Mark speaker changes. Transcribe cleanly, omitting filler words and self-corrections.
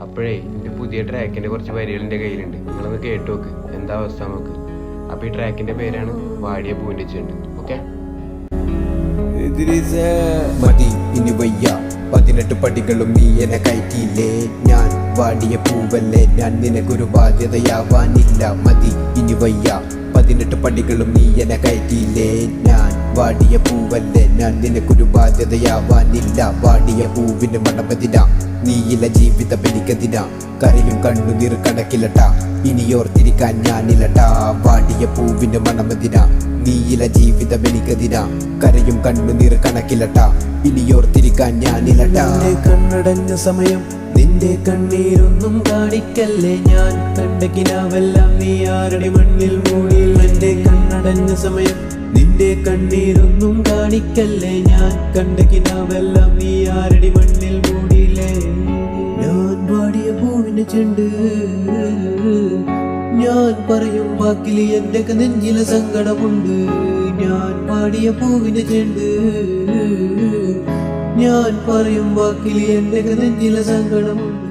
Speaker 1: അപ്പോഴേ എൻ്റെ പുതിയ ട്രാക്കിൻ്റെ കുറച്ച് വരികൾ എൻ്റെ കയ്യിലുണ്ട്, നിങ്ങളൊന്ന് കേട്ട് നോക്ക് എന്താ അവസ്ഥ നമുക്ക്. അപ്പോൾ ഈ ട്രാക്കിൻ്റെ പേരാണ് വാടിയ പൂവിൻ്റെ ചെണ്ട്. ഓക്കെ,
Speaker 2: മതി ഇനി വയ്യ 18 പടികളും നീ എന്നെ കയറ്റിയില്ലേ. ഞാൻ വാടിയ പൂവല്ലേ, ഞാൻ നിനക്കൊരു ബാധ്യതയാവാനില്ല. മതി ഇനി വയ്യ 18 പടികളും നീ എന്നെ കയറ്റിയില്ലേ. ഞാൻ വാടിയ പൂവല്ലേ, ഞാൻ നിനക്കൊരു ബാധ്യതയാവാനില്ല. വാടിയ പൂവിന് മണമതിന, നീയില്ല ജീവിതം എനിക്കതിന. കരയും കണ്ണുനീർ കണക്കിലട്ട, ഇനിയോർത്തിരിക്കാൻ ഞാനില്ലട്ട. വാടിയ പൂവിന് മണമതിന, നീയില്ല ജീവിതം എനിക്കതിന. കരയും കണ്ണുനീർ കണക്കിലട്ട, ഇനിയോർത്തിരിക്കാൻ ഞാനില്ലട്ട.
Speaker 3: കണ്ണടഞ്ഞ സമയം നിന്റെ കണ്ണീരൊന്നും കാണിക്കല്ലേ. ഞാൻ കണ്ട കിനാവെല്ലാം നീ ആരുടെ മണ്ണിൽ മൂടിയിൽ. എന്റെ കണ്ണടഞ്ഞ സമയം നിന്റെ കണ്ണീരൊന്നും കാണിക്കല്ലേ. ഞാൻ കണ്ട കിനാവെല്ലാം നീ ആരുടെ മണ്ണിൽ മൂടിയില്ലേ. ഞാൻ വാടിയ പൂവിന് ചെണ്ട്, ഞാൻ പറയും വാക്കിൽ എന്റെ നെഞ്ചിലെ സങ്കടമുണ്ട്. ഞാൻ വാടിയ പൂവിന് ചെണ്ട്, ഞാൻ പറയും വാക്കിൽ എന്റെ നെഞ്ചിലെ സങ്കടമുണ്ട്.